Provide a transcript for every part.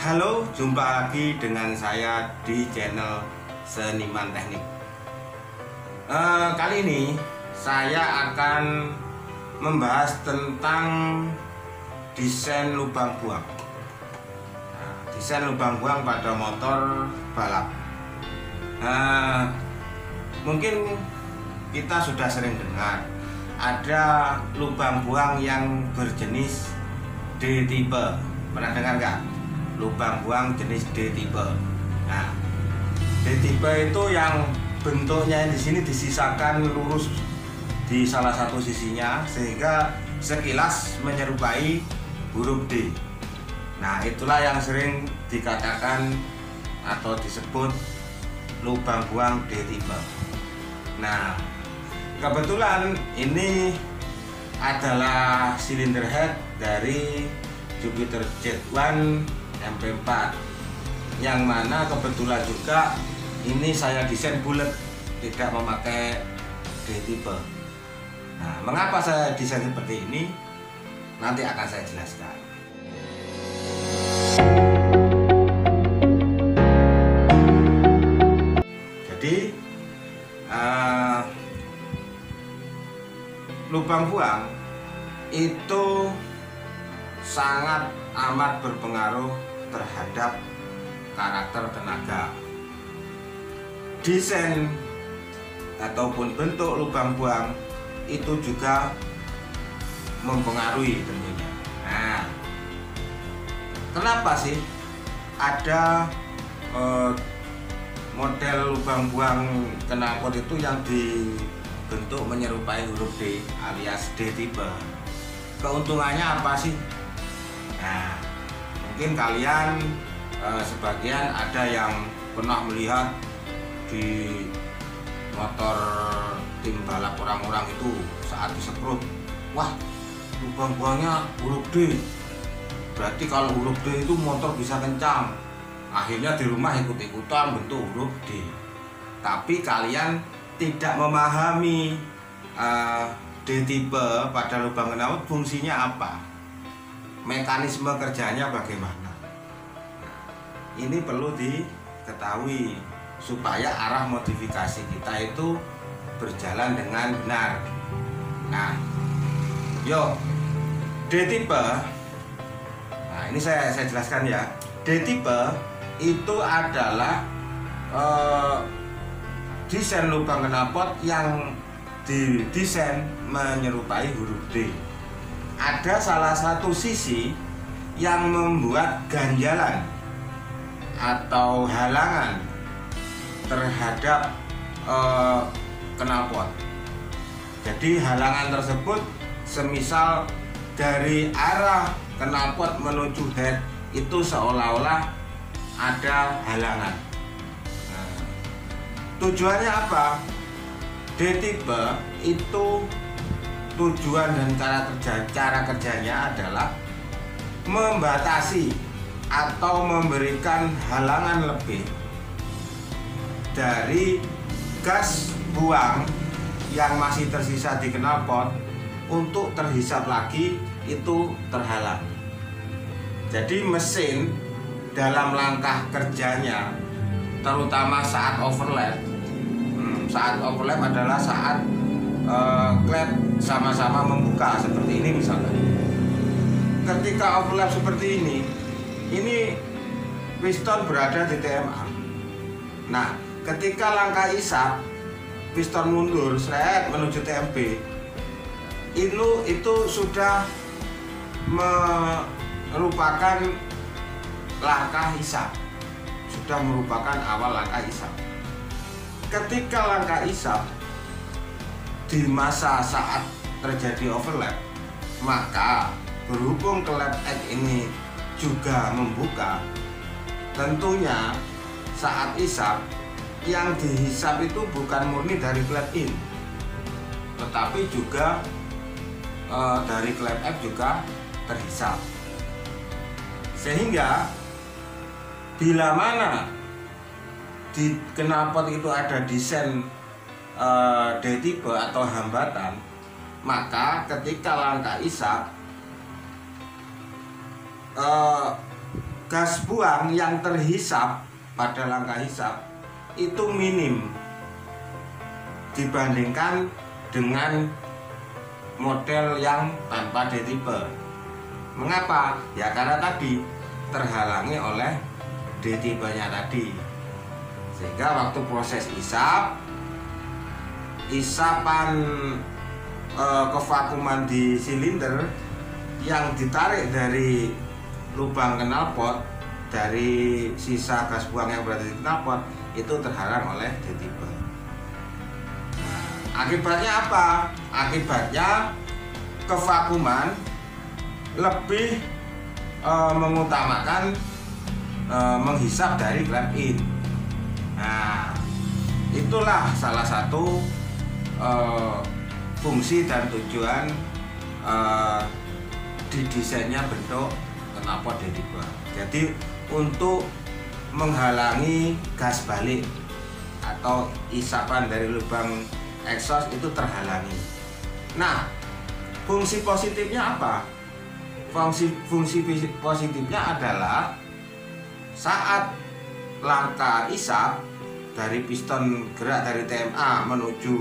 Halo, jumpa lagi dengan saya di channel Seniman Teknik. Kali ini saya akan membahas tentang desain lubang buang. Desain lubang buang pada motor balap. Mungkin kita sudah sering dengar ada lubang buang yang berjenis D tipe. Pernah dengar nggak? Lubang buang jenis D tipe. Nah, D tipe itu yang bentuknya di sini disisakan lurus di salah satu sisinya sehingga sekilas menyerupai huruf D. Nah, itulah yang sering dikatakan atau disebut lubang buang D tipe. Nah, kebetulan ini adalah silinder head dari Jupiter Z1 MP4 yang mana kebetulan juga ini saya desain bulat, tidak memakai D tipe. Nah, mengapa saya desain seperti ini? Nanti akan saya jelaskan. Jadi lubang buang itu sangat amat berpengaruh terhadap karakter tenaga. Desain ataupun bentuk lubang buang itu juga mempengaruhi tentunya. Nah, kenapa sih ada model lubang buang knalpot itu yang dibentuk menyerupai huruf D alias D tipe? Keuntungannya apa sih? Nah, mungkin kalian sebagian ada yang pernah melihat di motor tim balap orang-orang itu saat disemprot, wah, lubang buangnya huruf D. Berarti kalau huruf D itu motor bisa kencang. Akhirnya di rumah ikut-ikutan bentuk huruf D. Tapi kalian tidak memahami D tipe pada lubang knalpot fungsinya apa, mekanisme kerjanya bagaimana. Ini perlu diketahui supaya arah modifikasi kita itu berjalan dengan benar. Nah, yuk, D tipe. Nah, ini saya jelaskan ya. D tipe itu adalah desain lubang knalpot yang didesain menyerupai huruf D. Ada salah satu sisi yang membuat ganjalan atau halangan terhadap knalpot. Jadi halangan tersebut semisal dari arah knalpot menuju head itu seolah-olah ada halangan. Nah, tujuannya apa? D tipe itu tujuan dan cara kerjanya adalah membatasi atau memberikan halangan lebih dari gas buang yang masih tersisa di knalpot untuk terhisap lagi itu terhalang. Jadi mesin dalam langkah kerjanya terutama saat overlap, adalah saat klep sama-sama membuka seperti ini misalnya. Ketika overlap seperti ini piston berada di TMA. Nah, ketika langkah isap, piston mundur menuju TMB, itu sudah merupakan langkah isap, sudah merupakan awal langkah isap. Ketika langkah isap di masa saat terjadi overlap, maka berhubung klep X ini juga membuka, tentunya saat isap yang dihisap itu bukan murni dari klep in, tetapi juga dari klep F juga terhisap. Sehingga bila mana di knalpot itu ada desain D tipe atau hambatan, maka ketika langkah isap gas buang yang terhisap pada langkah hisap itu minim dibandingkan dengan model yang tanpa D tipe. Mengapa? Ya karena tadi terhalangi oleh D tipenya tadi, sehingga waktu proses isap, isapan kevakuman di silinder yang ditarik dari lubang knalpot, dari sisa gas buang yang berada di knalpot itu terhalang oleh D tipe. Akibatnya apa? Akibatnya kevakuman lebih mengutamakan menghisap dari klep in. Nah, itulah salah satu fungsi dan tujuan didesainnya bentuk knalpot D tipe. Jadi untuk menghalangi gas balik atau isapan dari lubang exhaust itu terhalangi. Nah, fungsi positifnya apa? Fungsi positifnya adalah saat langkah isap dari piston gerak dari TMA menuju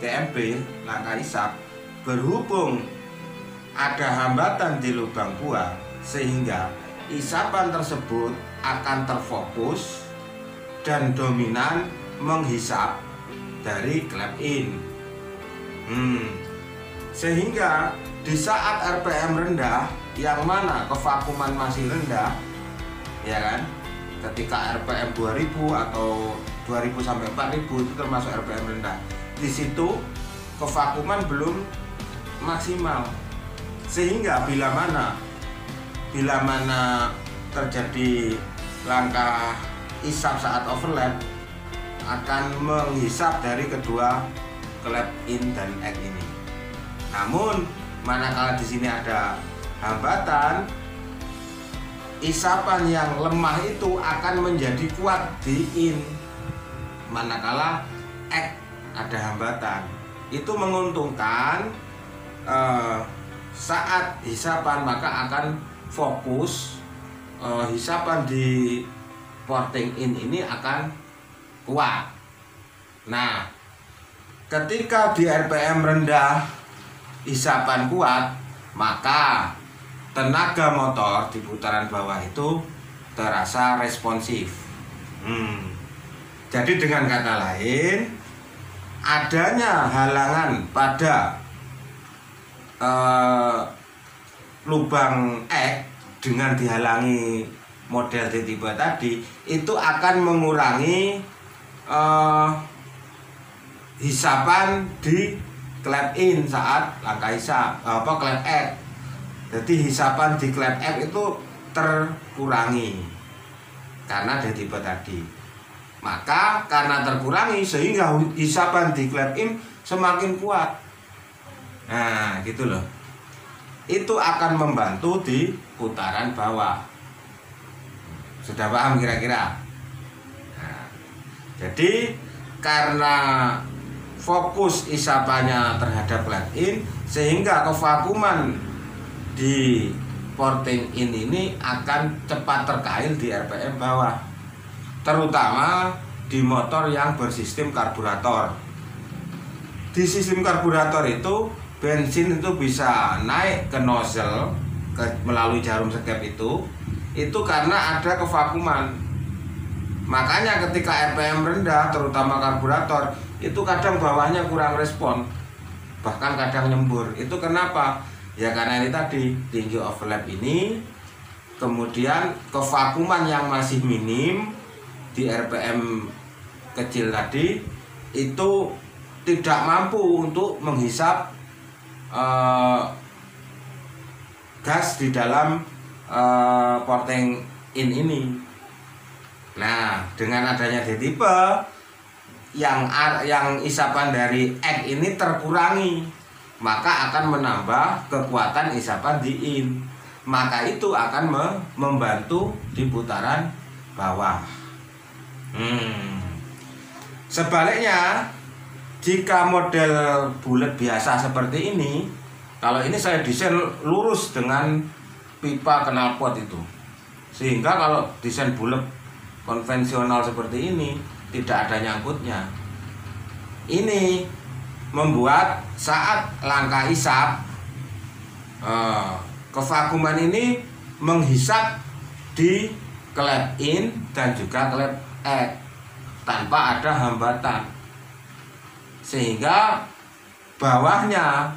TMP, langkah isap, berhubung ada hambatan di lubang buang sehingga isapan tersebut akan terfokus dan dominan menghisap dari klep in. Sehingga di saat RPM rendah, yang mana kevakuman masih rendah, ya kan, ketika RPM 2000 atau 2000 sampai 4000 itu termasuk RPM rendah. Di situ kevakuman belum maksimal, sehingga bila mana terjadi langkah isap saat overlap akan menghisap dari kedua klep in dan egg ini. Namun manakala di sini ada hambatan, isapan yang lemah itu akan menjadi kuat di in. Manakala egg ada hambatan, itu menguntungkan saat hisapan, maka akan fokus hisapan di porting in ini akan kuat. Nah, ketika di RPM rendah hisapan kuat, maka tenaga motor di putaran bawah itu terasa responsif. Jadi dengan kata lain, adanya halangan pada lubang egg dengan dihalangi model D tipe tadi, itu akan mengurangi hisapan di klep in saat langkah hisap klep egg. Jadi hisapan di klep egg itu terkurangi karena D tipe tadi. Maka karena terkurangi sehingga hisapan di klep in semakin kuat. Nah, gitu loh. Itu akan membantu di putaran bawah. Sudah paham kira-kira? Nah, jadi karena fokus isapannya terhadap klep in, sehingga kevakuman di porting in ini akan cepat terkail di RPM bawah, terutama di motor yang bersistem karburator. Di sistem karburator itu bensin itu bisa naik ke nozzle melalui jarum sekep itu karena ada kevakuman. Makanya ketika RPM rendah, terutama karburator, itu kadang bawahnya kurang respon, bahkan kadang nyembur. Itu kenapa? Ya karena ini tadi, tinggi overlap ini, kemudian kevakuman yang masih minim di RPM kecil tadi itu tidak mampu untuk menghisap gas di dalam porting in ini. Nah, dengan adanya D tipe yang isapan dari egg ini terkurangi, maka akan menambah kekuatan isapan di in. Maka itu akan membantu di putaran bawah. Sebaliknya, jika model bulat biasa seperti ini, kalau ini saya desain lurus dengan pipa knalpot itu Sehingga kalau desain bulat konvensional seperti ini tidak ada nyangkutnya. Ini membuat saat langkah isap kevakuman ini menghisap di klep in dan juga klep out tanpa ada hambatan, sehingga bawahnya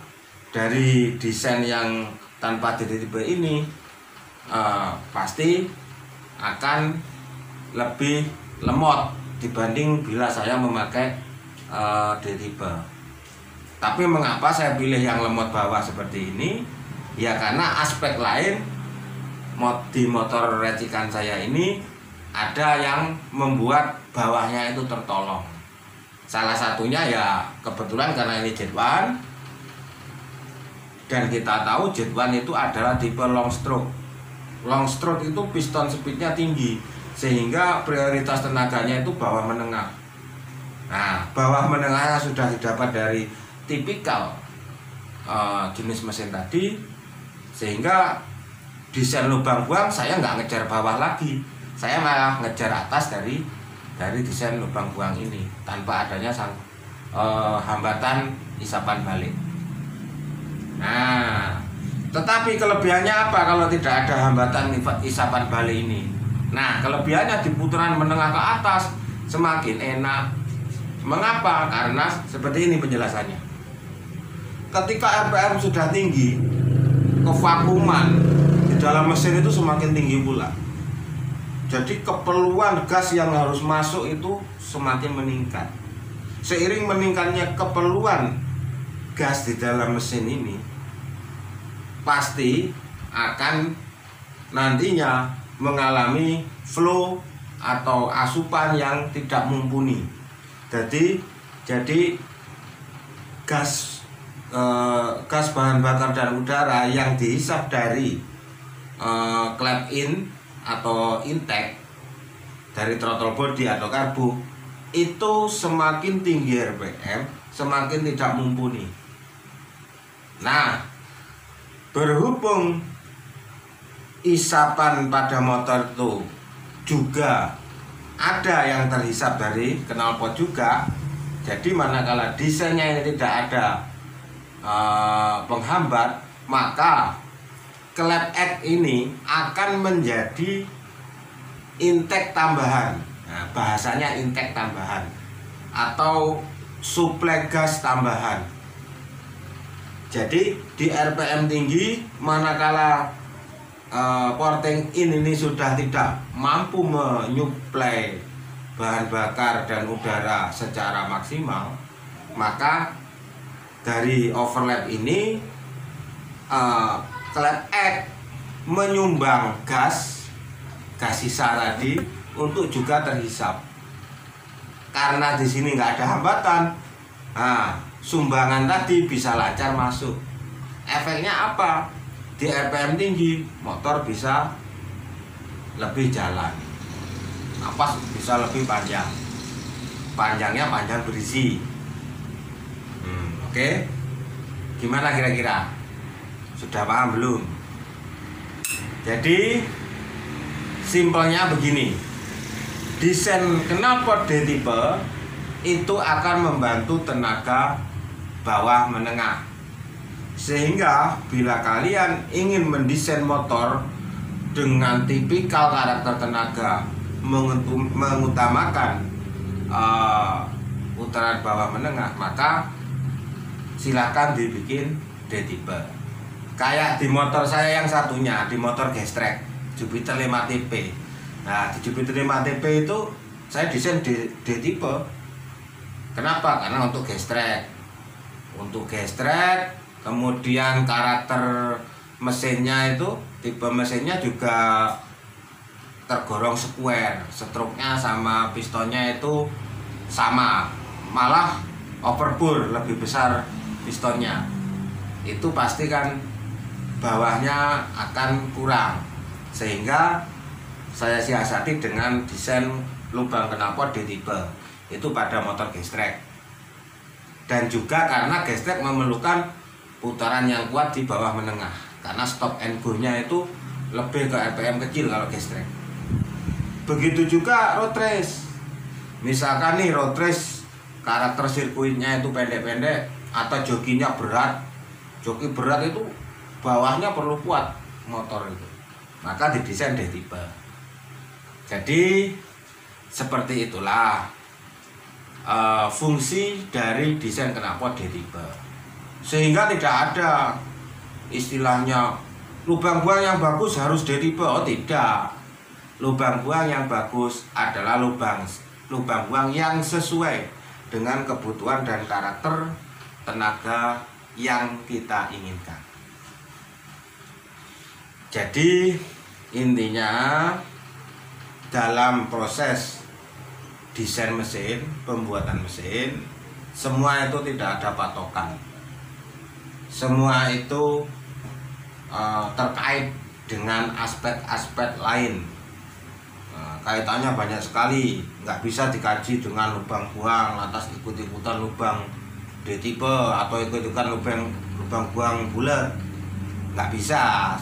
dari desain yang tanpa DTB ini pasti akan lebih lemot dibanding bila saya memakai DTB. Tapi mengapa saya pilih yang lemot bawah seperti ini? Ya karena aspek lain di motor racikan saya ini ada yang membuat bawahnya itu tertolong. Salah satunya ya kebetulan karena ini Jet1, dan kita tahu Jet1 itu adalah tipe long stroke. Long stroke itu piston speednya tinggi, sehingga prioritas tenaganya itu bawah menengah. Nah, bawah menengahnya sudah didapat dari tipikal jenis mesin tadi, sehingga desain lubang buang saya nggak ngejar bawah lagi, saya malah ngejar atas dari desain lubang buang ini tanpa adanya hambatan isapan balik. Nah, tetapi kelebihannya apa kalau tidak ada hambatan isapan balik ini? Nah, kelebihannya di putaran menengah ke atas semakin enak. Mengapa? Karena seperti ini penjelasannya. Ketika RPM sudah tinggi, kevakuman di dalam mesin itu semakin tinggi pula. Jadi keperluan gas yang harus masuk itu semakin meningkat. Seiring meningkatnya keperluan gas di dalam mesin ini, pasti akan nantinya mengalami flow atau asupan yang tidak mumpuni. Jadi gas bahan bakar dan udara yang dihisap dari klep in atau intake dari throttle body atau karbu itu semakin tinggi RPM semakin tidak mumpuni. Nah, berhubung isapan pada motor itu juga ada yang terhisap dari knalpot juga, jadi manakala desainnya ini tidak ada penghambat, maka klep X ini akan menjadi intake tambahan. Nah, bahasanya intake tambahan atau suplai gas tambahan. Jadi di RPM tinggi, manakala porting in ini sudah tidak mampu menyuplai bahan bakar dan udara secara maksimal, maka dari overlap ini klep X menyumbang gas sisa tadi untuk juga terhisap. Karena di sini nggak ada hambatan, nah, sumbangan tadi bisa lancar masuk. Efeknya apa? Di RPM tinggi motor bisa lebih jalan, napas bisa lebih panjang, panjangnya panjang berisi. Oke, gimana kira-kira? Sudah paham belum? Jadi simpelnya begini, desain knalpot D tipe itu akan membantu tenaga bawah menengah, sehingga bila kalian ingin mendesain motor dengan tipikal karakter tenaga mengutamakan putaran bawah menengah, maka silahkan dibikin D tipe. Kayak di motor saya yang satunya, di motor Gestrek Jupiter 5TP. Nah, di Jupiter 5TP itu saya desain D tipe. Kenapa? Karena untuk Gestrek, kemudian karakter mesinnya itu, tipe mesinnya juga tergolong square, stroke-nya sama pistonnya itu sama, malah overbore, lebih besar pistonnya. Itu pasti kan bawahnya akan kurang, sehingga saya siasati dengan desain lubang knalpot D tipe itu pada motor Gestrek. Dan juga karena Gestrek memerlukan putaran yang kuat di bawah menengah, karena stop and go nya itu lebih ke RPM kecil kalau gestrek. Begitu juga road race. Misalkan nih road race karakter sirkuitnya itu pendek-pendek atau jokinya berat. Joki berat itu bawahnya perlu kuat motor itu. Maka didesain D-type. Jadi seperti itulah fungsi dari desain knalpot D-type. Sehingga tidak ada istilahnya lubang buang yang bagus harus D-type. Oh tidak. Lubang buang yang bagus adalah lubang buang yang sesuai dengan kebutuhan dan karakter tenaga yang kita inginkan. Jadi intinya dalam proses desain mesin, pembuatan mesin, semua itu tidak ada patokan. Semua itu terkait dengan aspek-aspek lain. Kaitannya banyak sekali, nggak bisa dikaji dengan lubang buang lantas ikut-ikutan lubang D-type atau ikut-ikutan lubang buang bulat, nggak bisa.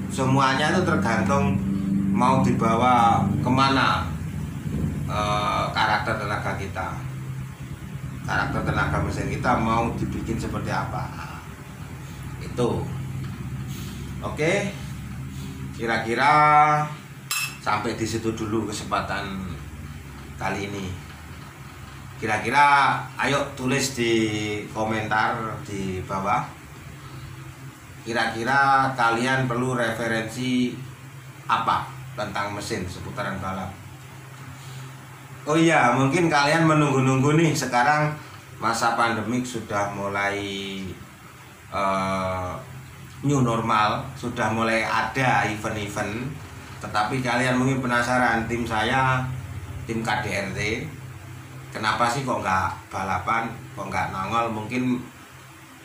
Semuanya itu tergantung mau dibawa kemana karakter tenaga kita, karakter tenaga mesin kita mau dibikin seperti apa. Itu oke, kira-kira sampai di situ dulu kesempatan kali ini. Kira-kira ayo tulis di komentar di bawah. Kira-kira kalian perlu referensi apa tentang mesin seputaran balap. Oh iya, mungkin kalian menunggu-nunggu nih, sekarang masa pandemik sudah mulai new normal, sudah mulai ada event-event. Tetapi kalian mungkin penasaran, tim saya, tim KDRT, kenapa sih kok nggak balapan, kok nggak nongol? Mungkin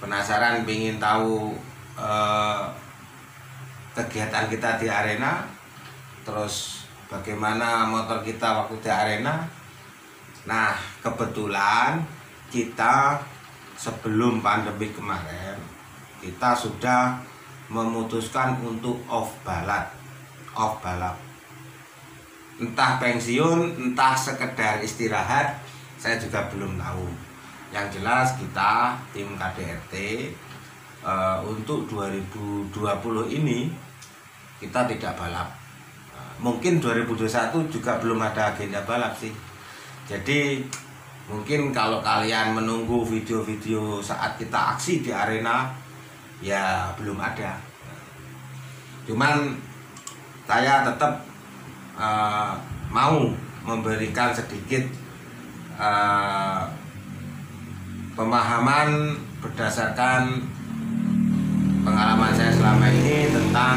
penasaran, pengen tahu kegiatan kita di arena, terus bagaimana motor kita waktu di arena. Nah, kebetulan kita sebelum pandemi kemarin, kita sudah memutuskan untuk off balap. Entah pensiun, entah sekedar istirahat, saya juga belum tahu. Yang jelas kita tim KDRT untuk 2020 ini kita tidak balap. Mungkin 2021 juga belum ada agenda balap sih. Jadi mungkin kalau kalian menunggu video-video saat kita aksi di arena, ya belum ada. Cuman saya tetap mau memberikan sedikit pemahaman berdasarkan pengalaman saya selama ini tentang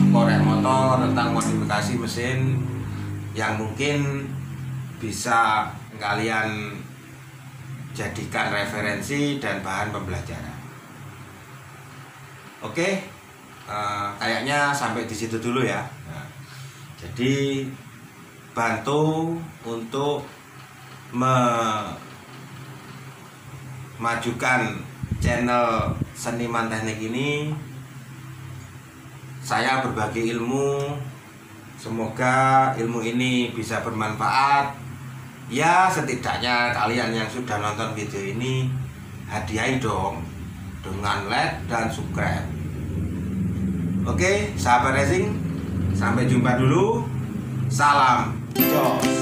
korek motor, tentang modifikasi mesin yang mungkin bisa kalian jadikan referensi dan bahan pembelajaran. Oke. Kayaknya sampai di situ dulu ya. Nah, jadi bantu untuk memajukan channel Seniman Teknik ini. Saya berbagi ilmu, semoga ilmu ini bisa bermanfaat. Ya setidaknya kalian yang sudah nonton video ini, hadiahi dong dengan like dan subscribe. Oke, sahabat racing, sampai jumpa dulu. Salam jos.